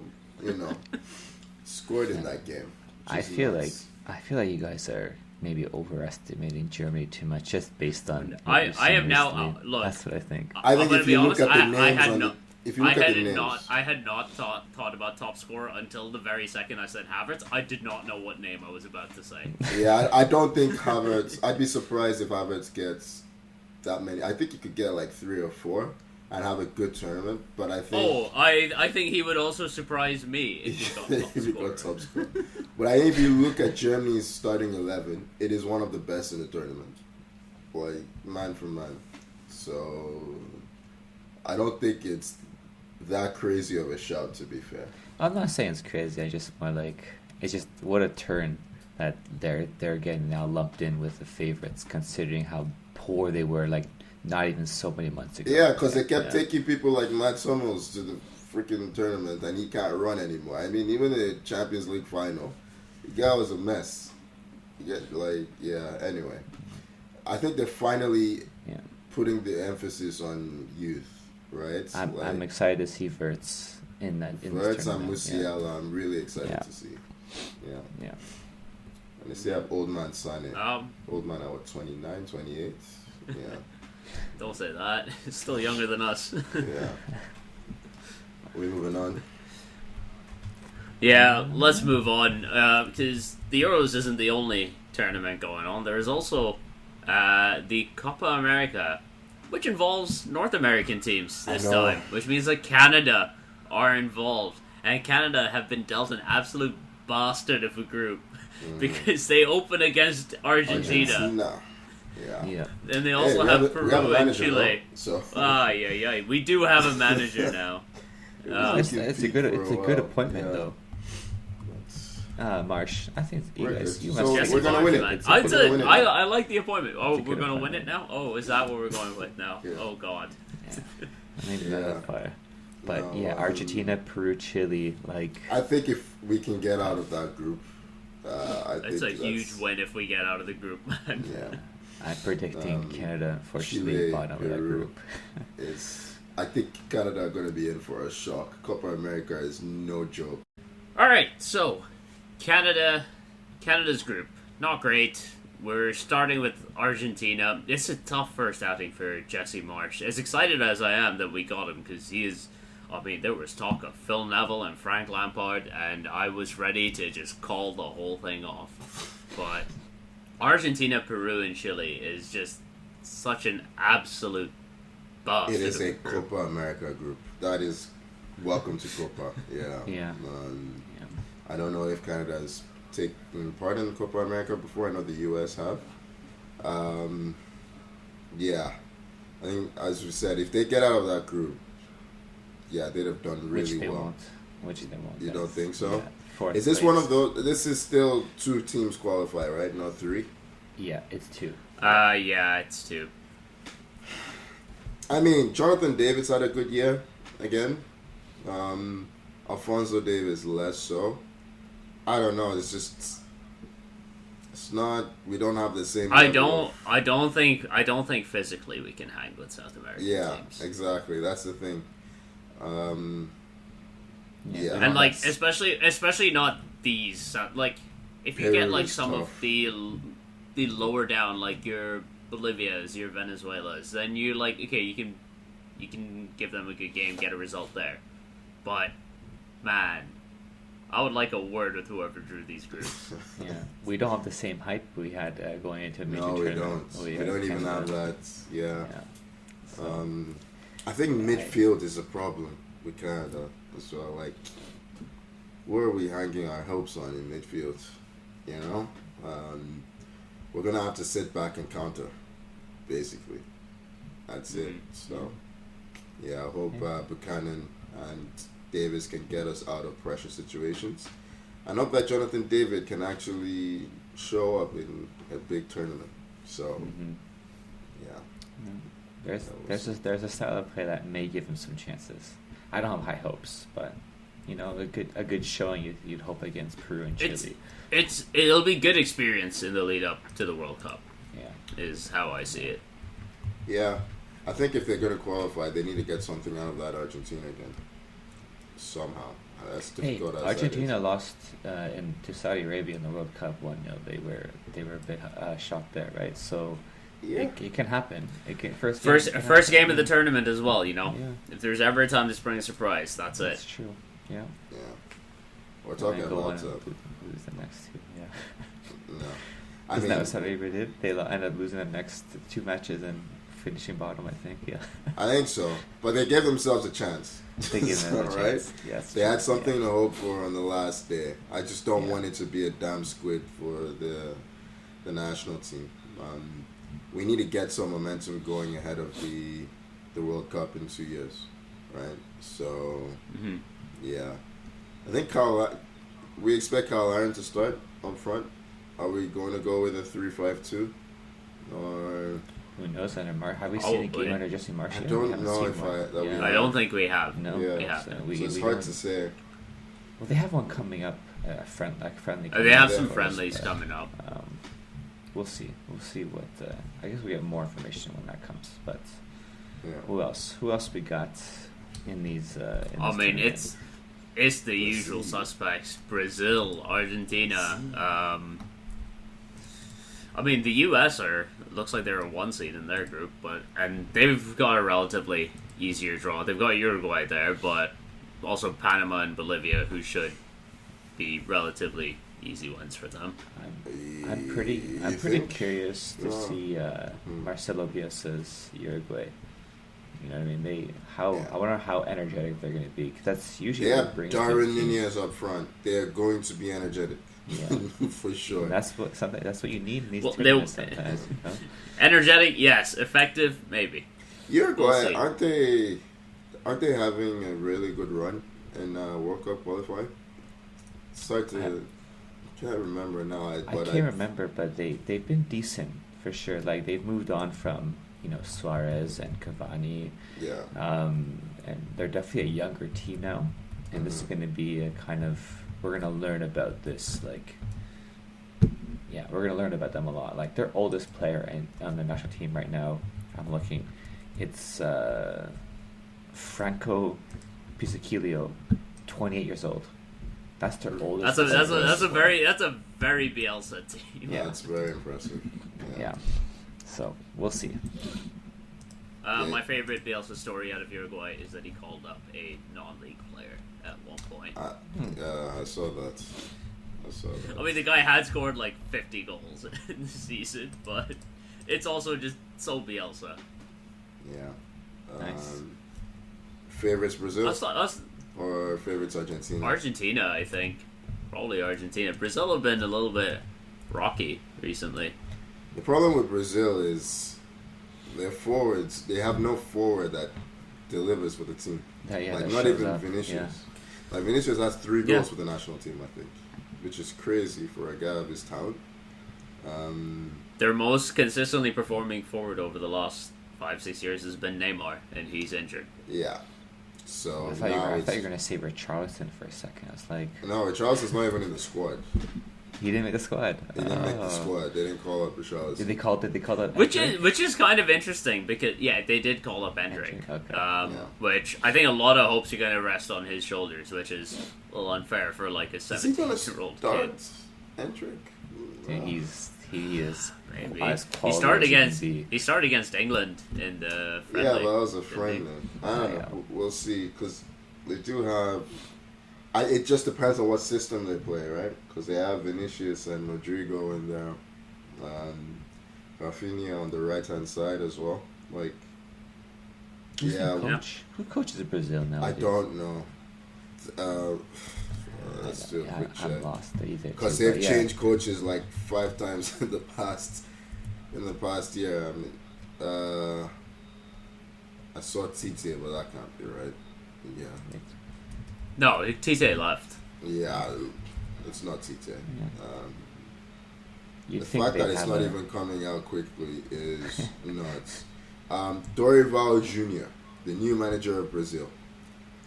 scored in that game. I Just feel nuts. like you guys are maybe overestimating Germany too much just based on. what I you've have seen now recently. look. That's what I think. I think I'm gonna if be you look honest, at the I names had on no- the, if you look at the names, I had not thought about top scorer until the very second I said Havertz. I did not know what name I was about to say. yeah, I don't think Havertz. I'd be surprised if Havertz gets that many. I think he could get like 3 or 4 and have a good tournament. But I think Oh, I think he would also surprise me if he got top if he scorer. got top scorer. But I think if you look at Germany's starting 11, it is one of the best in the tournament, like man for man. So I don't think it's that crazy of a shout, to be fair. I'm not saying it's crazy. I just more like it's just what a turn that they're getting now lumped in with the favorites, considering how poor they were like not even so many months ago. Yeah, because they kept Yeah. taking people like Matt Hummels to the freaking tournament, and he can't run anymore. I mean, even the Champions League final, the guy was a mess. Anyway, I think they're finally Yeah. putting the emphasis on youth, right? I'm excited to see Wirtz in that. In this Verts and tournament. Musiala, I'm really excited Yeah. to see. Yeah. Yeah. And they still have old man Sané. Um, Old man at what, 29, 28? Yeah. don't say that. He's still younger than us. Yeah. Are we moving on? Yeah, let's move on because the Euros isn't the only tournament going on. There is also the Copa America, which involves North American teams this I know. time, which means that Canada are involved, and Canada have been dealt an absolute bastard of a group because they open against Argentina. Yeah. Yeah. and they Hey, also we have a Peru and manager, Chile. though, so Yeah. We do have a manager now. It's a good while. appointment Yeah. though. Marsh, I think you We're guys, good. you So must. Jesse we're gonna Marsh, win it. man. It's- I we're gonna win it now. I like the appointment. Oh, It's a we're good gonna win appointment. it now. Oh, is that what we're going with now? Yeah. Oh God. Yeah. Maybe not Yeah. that far. But No, yeah, Argentina, Peru, Chile, like I think if we can get out of that group, I It's a think huge win if we get out of the group, man. Yeah, I'm predicting Canada, unfortunately, Chile, bottom of that Peru. group. I think Canada are going to be in for a shock. Copa America is no joke. All right, so Canada's group, not great. We're starting with Argentina. It's a tough first outing for Jesse Marsh. As excited as I am that we got him, because he is. I mean, there was talk of Phil Neville and Frank Lampard, and I was ready to just call the whole thing off. But Argentina, Peru, and Chile is just such an absolute bust. It is a Copa America group. That is welcome to Copa. Yeah. Yeah. Yeah. I don't know if Canada has taken part in Copa America before. I know the U.S. have. Yeah. I think, as we said, if they get out of that group, yeah, they'd have done Which really they well. won't. Which they won't. You don't think so? Yeah. Fourth Is this place. one of those? This is still 2 teams qualify, right? Not 3. Yeah, it's 2. Yeah, it's 2. I mean, Jonathan Davis had a good year again. Alfonso Davis less so. I don't know. It's just, it's not. We don't have the same. I level don't think physically we can hang with South American Yeah, teams. exactly. That's the thing. Yeah. And like especially not these like if you get like Peru's some of tough. the lower down like your Bolivias, your Venezuelas, then you're like okay, you can give them a good game, get a result there. But man, I would like a word with whoever drew these groups. Yeah, we don't have the same hype we had going into a major No, we tournament. don't. We don't even have that. Yeah. Yeah. So, I think midfield is a problem with Canada as well. Like, where are we hanging our hopes on in midfield? You know, we're gonna have to sit back and counter, basically. That's it. So, yeah, I hope Buchanan and Davis can get us out of pressure situations. I hope that Jonathan David can actually show up in a big tournament. So, yeah. There's a style of play that may give him some chances. I don't have high hopes, but a good showing you'd hope against Peru and Chile. It'll be good experience in the lead up to the World Cup. Yeah, is how I see it. Yeah, I think if they're going to qualify, they need to get something out of that Argentina game somehow. That's difficult. Hey, Argentina lost to Saudi Arabia in the World Cup 1-0. They were a bit shocked there, right? So Yeah. it can happen. It can first game of the tournament as well. Yeah. If there's ever a time to spring a surprise, that's That's it. true. Yeah. Yeah. We're talking And then go about on and lose the next two. Yeah. no. Isn't that what Saudi Arabia did? They ended up losing the next 2 matches and finishing bottom, I think. Yeah. I think so, but they gave themselves a chance. They gave them a chance. Right? Yes. They had something to hope for on the last day. I just don't Yeah. want it to be a damn squid for the national team. We need to get some momentum going ahead of the World Cup in 2 years, right? So, yeah. I think we expect Kyle Aaron to start up front. Are we going to go with a 3-5-2? Or Who knows? Have we seen a game under Jesse Marshall? I don't know if I don't think we have. No. Yeah. We have. So so it's hard to say. Well, they have one coming up, friendly. They have Yeah. some friendlies coming up. We'll see. We'll see what. I guess we have more information when that comes. But Yeah. who else? Who else we got in these? I mean, it's the usual suspects: Brazil, Argentina. I mean, the U.S. looks like they're a 1 seed in their group, and they've got a relatively easier draw. They've got Uruguay there, but also Panama and Bolivia, who should be relatively easy wins for them. I'm pretty think? curious to No. see Marcelo Bielsa's Uruguay. You know what I mean? I wonder how energetic they're going to be, because that's usually Yeah, what brings Darwin good teams. Nunez up front. They're going to be energetic. Yeah. For sure. And that's what you need in these Well, tournaments sometimes. You know? Energetic, yes. Effective, maybe. Uruguay, We'll see. aren't they having a really good run in World Cup qualifying? Can't remember now. I can't remember, but they've been decent for sure. Like, they've moved on from Suarez and Cavani, Yeah. and they're definitely a younger team now. And this is going to be a kind of, we're going to learn about this, like, yeah, we're going to learn about them a lot. Like, their oldest player on the national team right now, I'm looking, it's Franco Pisacchilio, 28 years old. That's their oldest. That's a very Bielsa team. Yeah. That's very impressive. Yeah. So we'll see. My favorite Bielsa story out of Uruguay is that he called up a non-league player at one point. I saw that. I mean, the guy had scored like 50 goals in the season, but it's also just so Bielsa. Yeah. Nice. Favorites Brazil Us or favorites Argentina? Argentina, I think. Probably Argentina. Brazil have been a little bit rocky recently. The problem with Brazil is their forwards. They have no forward that delivers for the team. That not shows even up. Vinicius. Yeah. Like Vinicius has 3 goals Yeah. for the national team, I think, which is crazy for a guy of his talent. Their most consistently performing forward over the last 5-6 years has been Neymar, and he's injured. Yeah. So I thought now you were gonna say Richarlison for a second. I was like, no, Richarlison's not even in the squad. he didn't make the squad. He didn't make the squad. They didn't call up Richarlison. Did they call up? Which Endrick? is kind of interesting because they did call up Endrick, Endrick, okay. Yeah. which I think a lot of hopes are going to rest on his shoulders, which is a little unfair for like a Is he gonna 17-year-old start kid. Endrick? Dude, he is. Maybe as he quality started as you can against be. England in the friendly. Yeah, but that was a didn't he? friendly. I don't Yeah. know. We'll see, because they do have. It just depends on what system they play, right? Because they have Vinicius and Rodrigo and Rafinha on the right hand side as well. Like, Who's yeah, the coach? Who coaches Brazil now? I don't know. Let's do a quick I'm check. lost either. Because too, they've but yeah. changed coaches like 5 times in the past year. I mean, I saw Tite, but that can't be right. Yeah. No, Tite left. Yeah, it's not Tite. You'd The think fact they'd that it's have not a- even coming out quickly is nuts. Dorival Jr., the new manager of Brazil.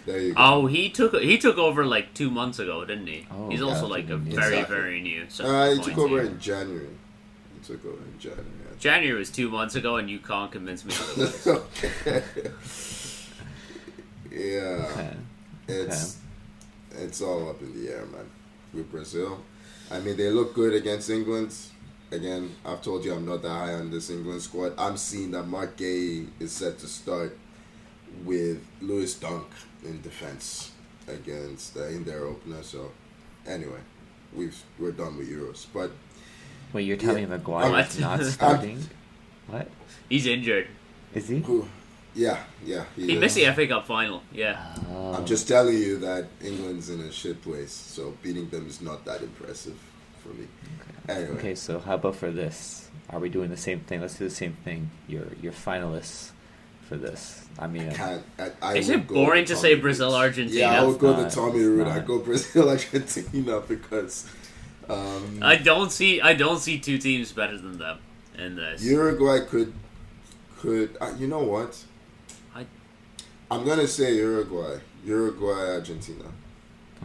There you go. Oh, he took over like 2 months ago, didn't he? Oh, He's yeah, also like a very new. He took over in January. January was 2 months ago, and you can't convince me otherwise. Yeah, it's all up in the air, man. With Brazil, I mean, they look good against England. Again, I've told you I'm not that high on this England squad. I'm seeing that Mark Gay is set to start with Lewis Dunk in defense against in their opener. So, anyway, we're done with Euros. But wait, you're telling me Maguire is not starting? What? He's injured. Is he? Yeah. He missed the FA Cup final. Yeah. Oh. I'm just telling you that England's in a shit place, so beating them is not that impressive for me. Anyway. Okay, so how about for this? Are we doing the same thing? Let's do the same thing. Your finalists for this. I mean, is it boring to say Brazil, Argentina? Yeah, I would go the Tommy route. I'd go Brazil, Argentina because I don't see two teams better than them in this. Uruguay could you know what? I'm gonna say Uruguay, Argentina.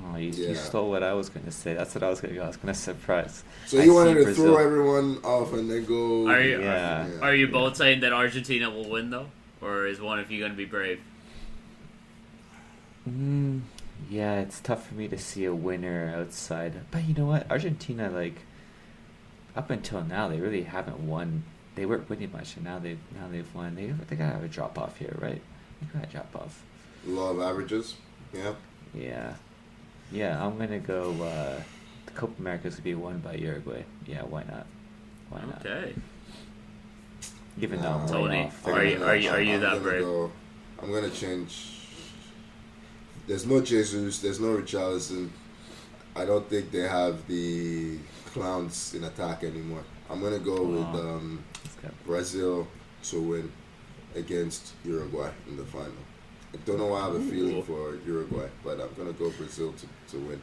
Oh, you stole what I was going to say. That's what I was going to go. I was going to surprise. So you wanted to throw everyone off and then go... Are you both saying that Argentina will win, though? Or is one of you going to be brave? Yeah, it's tough for me to see a winner outside. But you know what? Argentina, like, up until now, they really haven't won. They weren't winning much, and now they've won. They got to have a drop-off here, right? They got to drop off. Law of averages? Yeah. Yeah, I'm gonna go. The Copa America is gonna be won by Uruguay. Yeah, why not? Okay. Even though I'm Tony, off. are you that brave? I'm gonna change. There's no Jesus. There's no Richarlison. I don't think they have the clowns in attack anymore. I'm gonna go with Brazil to win against Uruguay in the final. I don't know why I have a feeling for Uruguay, but I'm going to go Brazil to win.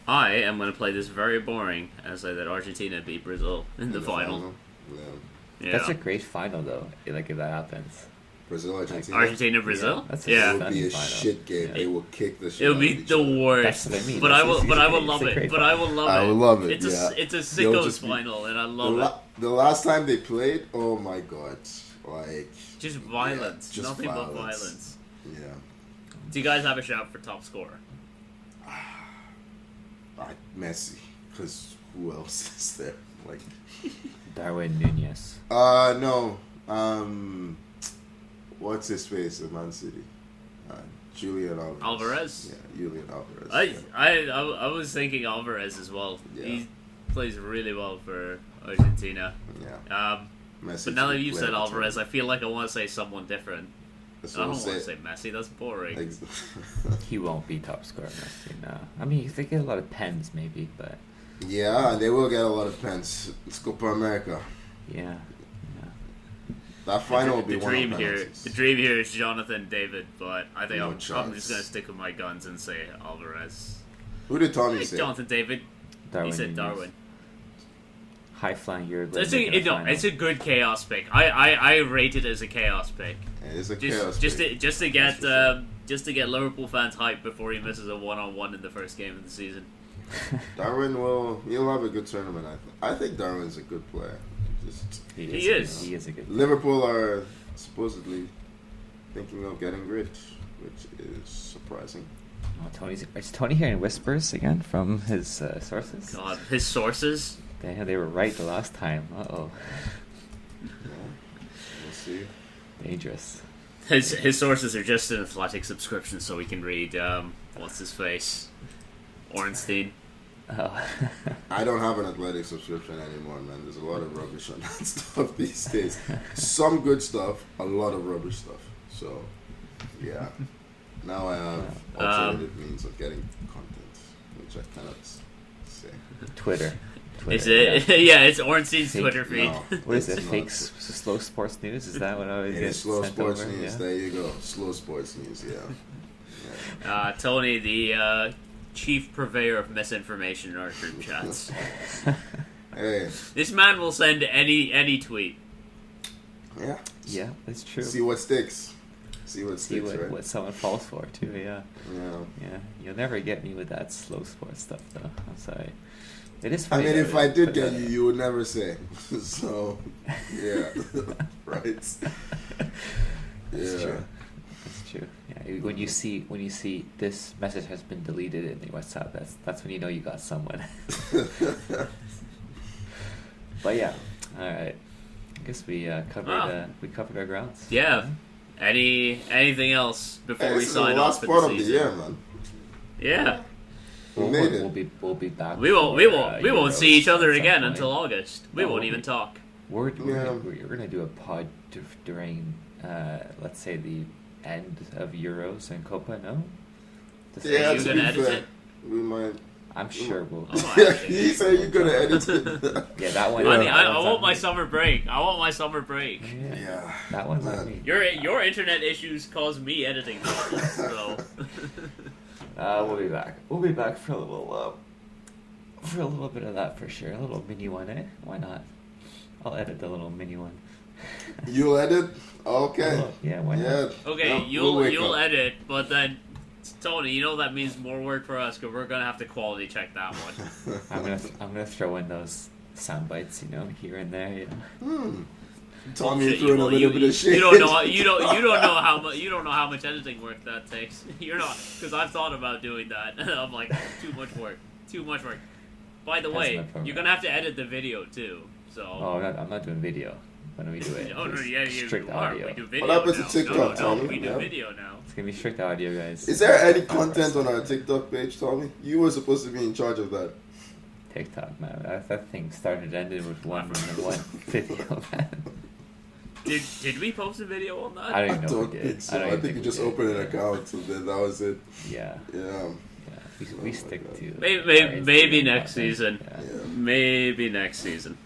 I am going to play this very boring and say that Argentina beat Brazil in the final. Yeah. That's a great final, though, like if that happens. Brazil, Argentina? Argentina, Brazil? That's it would be a shit game. Yeah. They will kick the shit It'll be the worst. That's what I mean. But I will love it. I will love it. It's a sickos final, and I love it. The last time they played, oh my god. Just violence. Nothing but violence. Yeah. Do you guys have a shout for top scorer? Messi, because who else is there? Darwin Nunez. No. What's his face in Man City? Julian Alvarez. Yeah, Julian Alvarez. I was thinking Alvarez as well. Yeah. He plays really well for Argentina. Yeah. But now that you said Alvarez, I feel like I want to say someone different. I don't want to say Messi. That's boring. He won't be top scorer, Messi. No. I mean, if they get a lot of pens, maybe, but yeah, they will get a lot of pens. It's Copa America. Yeah. That final will be one of the dream here is Jonathan David, but I think I'm just going to stick with my guns and say Alvarez. Who did Tommy say? Jonathan David. He said Darwin. High flying Uruguay. It's a good chaos pick. I rate it as a chaos pick. It is a chaos pick. Just to get Liverpool fans hyped before he misses a 1-on-1 in the first game of the season. Darwin he'll have a good tournament. I think Darwin's a good player. He is. He is a good player. Liverpool are supposedly thinking of getting rich, which is surprising. Oh, is Tony hearing whispers again from his sources? God, his sources. They were right the last time. Uh-oh. Yeah, we'll see. Dangerous. His sources are just an Athletic subscription, so we can read what's his face, Ornstein. Oh. I don't have an Athletic subscription anymore, man. There's a lot of rubbish on that stuff these days. Some good stuff, a lot of rubbish stuff. So, yeah. Now I have alternative means of getting content, which I cannot say. Twitter. Is it? Yeah, it's Ornstein's Twitter feed. No, what is it? Fake slow sports news? Is that what I always get? It is slow sports over? news. Yeah. There you go. Slow sports news. Yeah. Tony, the chief purveyor of misinformation in our group chats. Hey. This man will send any tweet. Yeah. Yeah, that's true. See what sticks. See what sticks, right? What someone falls for too. Yeah. Yeah. You'll never get me with that slow sports stuff, though. I'm sorry. It is I funny. mean, though, if I did but, get you, you would never say. So, yeah. Right. That's true. That's true. Yeah. When you see this message has been deleted in the WhatsApp, that's when you know you got someone. But yeah. All right. I guess we covered our grounds. Yeah. Anything else before we This is sign the off last for part the of the season? year, man. Yeah. We'll be back. We won't Euros see each other at some again point. until August. We won't even talk. We're gonna do a pod during let's say the end of Euros and Copa. No. Yeah, you to gonna be edit fair, it? we might. I'm sure we'll. Oh, Yeah, actually. he said you're gonna edit it. Yeah, that one. Honey, that I one's want on my me. summer break. I want my summer break. Yeah. That one's on Man. me. Your internet issues cause me editing problems, so. We'll be back. We'll be back for a little bit of that for sure. A little mini one, eh? Why not? I'll edit the little mini one. You'll edit? Okay. Yeah, why Yeah. not? Okay, Yep, you'll we'll wake up. edit, but then Tony, you know that means more work for us because we're gonna have to quality check that one. I'm gonna throw in those sound bites, here and there. Tommy Bullshit, threw in a little bit of shit. You don't know how much editing work that takes. You're not, because I've thought about doing that. I'm like, too much work. By the That's way, my program. you're gonna have to edit the video too. So. Oh, I'm not doing video. When we do it, Oh no, it's yeah, you strict are. audio. We do video What happened to now. TikTok, No, Tommy? we do Yeah. video now. It's gonna be strict audio, guys. Is there any content on our TikTok page, Tommy? You were supposed to be in charge of that. TikTok, man. That thing started and ended with one video, man. Did we post a video on that? I I don't even know don't if we think did. so. don't I even think you we just did. opened an account and then that was it. Yeah. Yeah. We stick to. Maybe our maybe Instagram next content. season. Yeah. Maybe next season.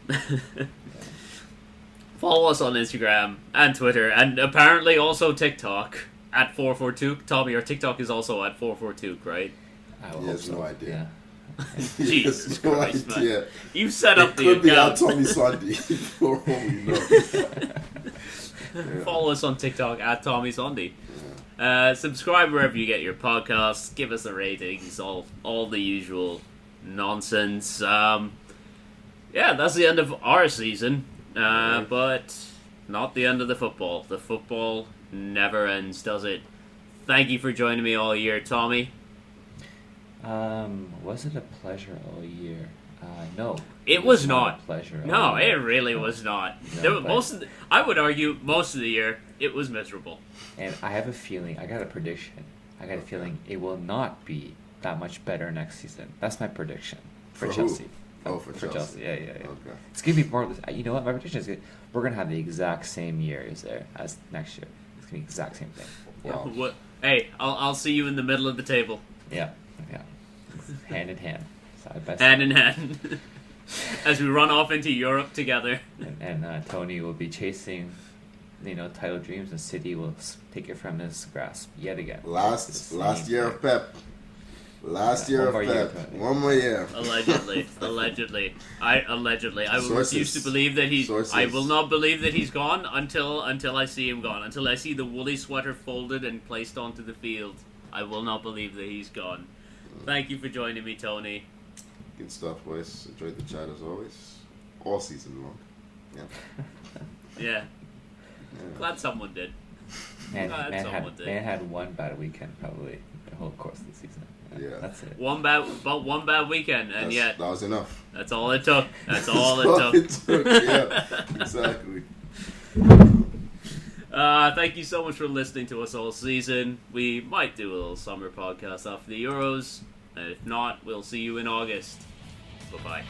Follow us on Instagram and Twitter, and apparently also TikTok at 442. Tommy, our TikTok is also at 442, right? I will He hope has so. no idea. Yeah. He has Jesus no Christ, man. idea. You set It up the could be our account. Tommy Sunday for all we know. Follow us on TikTok at Tommy Sunday. Subscribe wherever you get your podcasts. Give us the ratings, all the usual nonsense. Yeah, that's the end of our season, but not the end of the football. The football never ends, does it? Thank you for joining me all year, Tommy. Was it a pleasure all year? No. It was a not. pleasure. No, all it year. really was not. No, There were but- I would argue most of the year it was miserable. And I have a feeling. I got a prediction. I got a feeling it will not be that much better next season. That's my prediction for For who? Chelsea. Oh, for Chelsea. Yeah. Okay. It's gonna be more. You know what? My prediction is we're gonna have the exact same year as next year. It's gonna be the exact same thing. Yeah. Wow. What? Hey, I'll see you in the middle of the table, Yeah. Hand in hand, side by side. hand in hand, as we run off into Europe together. And Tony will be chasing, title dreams, and City will take it from his grasp yet again. Last year of Pep. Last Yeah, year one of more year, Pep. Tony. One more year. Allegedly. I will Sources. refuse to believe that he's. Sources. I will not believe that he's gone until I see him gone. Until I see the woolly sweater folded and placed onto the field, I will not believe that he's gone. Thank you for joining me, Tony. Good stuff, boys. Enjoyed the chat as always. All season long. Yeah. Yeah, glad someone did. Man someone did. had one bad weekend probably the whole course of the season. Yeah. That's it. One bad weekend, and yet That was enough. that's all it took. That's all That's it took. Yeah, exactly. Thank you so much for listening to us all season. We might do a little summer podcast after the Euros. And if not, we'll see you in August. Bye-bye.